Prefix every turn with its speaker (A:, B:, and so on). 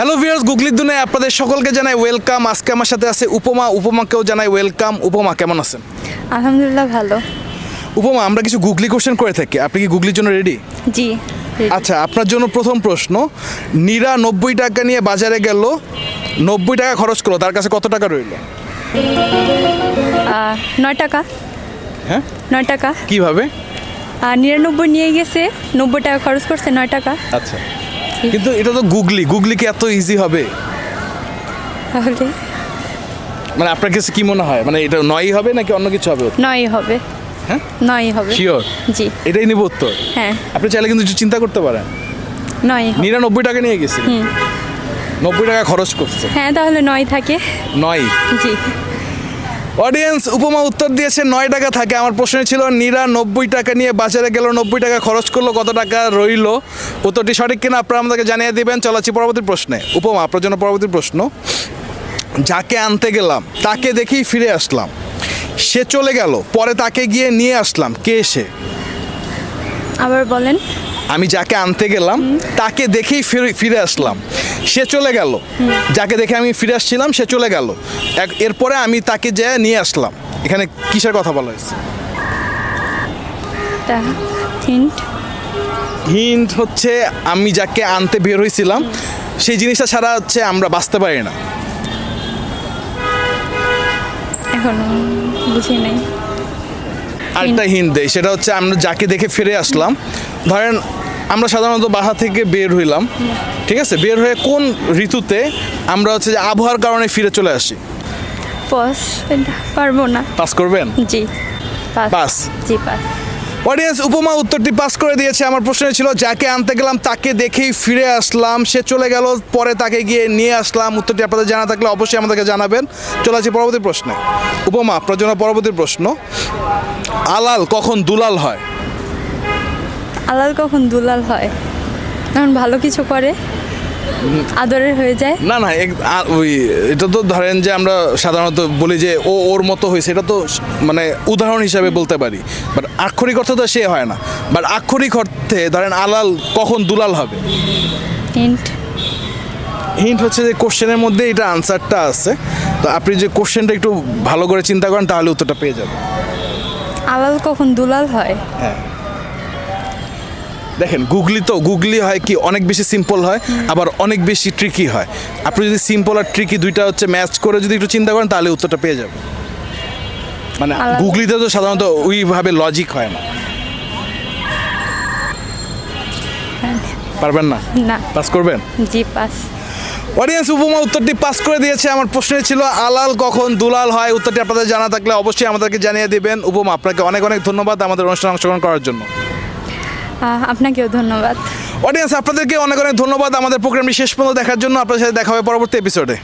A: Hello viewers, গুগলির দুনিয়ায় আপনাদের সকলকে জানাই ওয়েলকাম। আজকে আমার সাথে আছে উপমা, উপমাকেও জানাই ওয়েলকাম। উপমা কেমন আছেন?
B: আলহামদুলিল্লাহ ভালো।
A: উপমা, আমরা কিছু গুগলি কোশ্চেন করে থাকি, আপনি কি গুগলির জন্য রেডি?
B: জি।
A: আচ্ছা, আপনার জন্য প্রথম প্রশ্ন, নীরা 90 টাকা নিয়ে বাজারে গেল, 90 টাকা খরচ করলো, তার কাছে কত টাকা রইল?
B: 9 টাকা।
A: হ্যাঁ,
B: 9 টাকা।
A: কিভাবে?
B: 99 নিয়ে গেছে, 90 টাকা খরচ করছে, 9 টাকা।
A: আচ্ছা, কিন্তু এটা তো গুগলি, গুগলি কি এত ইজি হবে?
B: তাহলে
A: মানে আপনার কাছে কি মনে হয়, মানে এটা 9ই হবে নাকি অন্য কিছু হবে?
B: 9 হবে।
A: হ্যাঁ,
B: 9 হবে।
A: শিওর?
B: জি,
A: এটাই নিব উত্তর।
B: হ্যাঁ,
A: আপনি চাইলে কিন্তু একটু চিন্তা করতে পারেন।
B: 9 হবে।
A: 99 টাকা নিয়ে গেছে, 90 টাকা খরচ করছে।
B: হ্যাঁ, তাহলে 9 থাকে।
A: 9।
B: জি।
A: অডিয়েন্স, উপমা উত্তর দিয়েছে 9 টাকা থাকে। আমার প্রশ্ন ছিল, নীরা 90 টাকা নিয়ে বাজারে গেল, 90 টাকা খরচ করলো, কত টাকা রইল? উত্তরটি সঠিক কিনা আপনারা আমাদেরকে জানিয়ে দিবেন। চলাচ্ছি পরবর্তী প্রশ্নে। উপমা, আপনার জন্য পরবর্তী প্রশ্ন, যাকে আনতে গেলাম তাকে দেখেই ফিরে আসলাম, সে চলে গেল, পরে তাকে গিয়ে নিয়ে আসলাম, কে সে?
B: আবার বলেন।
A: আমি যাকে আনতে গেলাম তাকে দেখেই ফিরে আসলাম, সে চলে গেল। যাকে দেখে আমি ফিরে আসছিলাম, সে চলে গেল, এরপরে আমি তাকে যেয়ে নিয়ে আসলাম। এখানে কিসের কথা বলা হয়েছে?
B: হিন্ট।
A: হিন্ট হচ্ছে, আমি যাকে আনতে বের হয়েছিলাম সেই জিনিসটা ছাড়া হচ্ছে আমরা বাঁচতে পারি না।
B: এখন বুঝি নাই।
A: আরেকটা হিন্ট দেই, সেটা হচ্ছে আমরা যাকে দেখে ফিরে আসলাম। ধরেন আমরা সাধারণত বাসা থেকে বের হইলাম, ঠিক আছে, বের হয়ে কোন ঋতুতে আমরা হচ্ছে যে আবহাওয়ার কারণে ফিরে চলে আসি?
B: পারবো না।
A: পাস করবেন?
B: জি,
A: পাস।
B: জি, পাস।
A: অডিয়েন্স, উপমা উত্তরটি পাস করে দিয়েছে। আমার প্রশ্ন ছিল, যাকে আনতে গেলাম তাকে দেখেই ফিরে আসলাম, সে চলে গেল, পরে তাকে গিয়ে নিয়ে আসলাম। উত্তরটি আপনাদের জানা থাকলে অবশ্যই আমাদেরকে জানাবেন। চলে আসছি পরবর্তী প্রশ্নে। উপমা, আপনার জন্য পরবর্তী প্রশ্ন, আলাল কখন দুলাল হয়?
B: আলাল কখন দুলাল হয়? যখন ভালো কিছু করে, আদরের হয়ে যায়।
A: না না, ওই এটা তো ধরেন যে আমরা সাধারণত বলি যে ও ওর মতো হয়েছে, এটা তো মানে উদাহরণ হিসাবে বলতে পারি, বাট আক্ষরিক অর্থে তো সে হয় না। বাট আক্ষরিক অর্থে ধরেন আলাল কখন দুলাল হবে?
B: হিন্ট।
A: হিন্ট হচ্ছে যে কোশ্চেনের মধ্যে এটা আনসারটা আছে, তো আপনি যে কোশ্চেনটা একটু ভালো করে চিন্তা করেন তাহলে উত্তরটা পেয়ে যাবেন।
B: আলাল কখন দুলাল হয়?
A: হ্যাঁ, দেখেন গুগলি হয় কি অনেক বেশি সিম্পল হয়, আবার অনেক বেশি ট্রিকি হয়। আপনি যদি সিম্পল আর ট্রিকি দুইটা হচ্ছে ম্যাচ করে যদি একটু চিন্তা করেন তাহলে উত্তরটা পেয়ে যাবেন। মানে গুগলিতে তো সাধারণত ওইভাবে লজিক হয় না। পারবেন না?
B: না।
A: পাস করবেন?
B: জি, পাস।
A: অডিয়েন্স, উপমা উত্তরটি পাস করে দিয়েছে। আমার প্রশ্ন ছিল, আলাল কখন দুলাল হয়? উত্তরটি আপনাদের জানা থাকলে অবশ্যই আমাদেরকে জানিয়ে দিবেন। উপমা, আপনাকে অনেক অনেক ধন্যবাদ আমাদের অনুষ্ঠানে অংশগ্রহণ করার জন্য।
B: আপনাকেও ধন্যবাদ।
A: অডিয়েন্স, আপনাদেরকে অনেক অনেক ধন্যবাদ আমাদের প্রোগ্রামটি শেষ পর্যন্ত দেখার জন্য। আপনাদের সাথে দেখা হবে পরবর্তী এপিসোডে।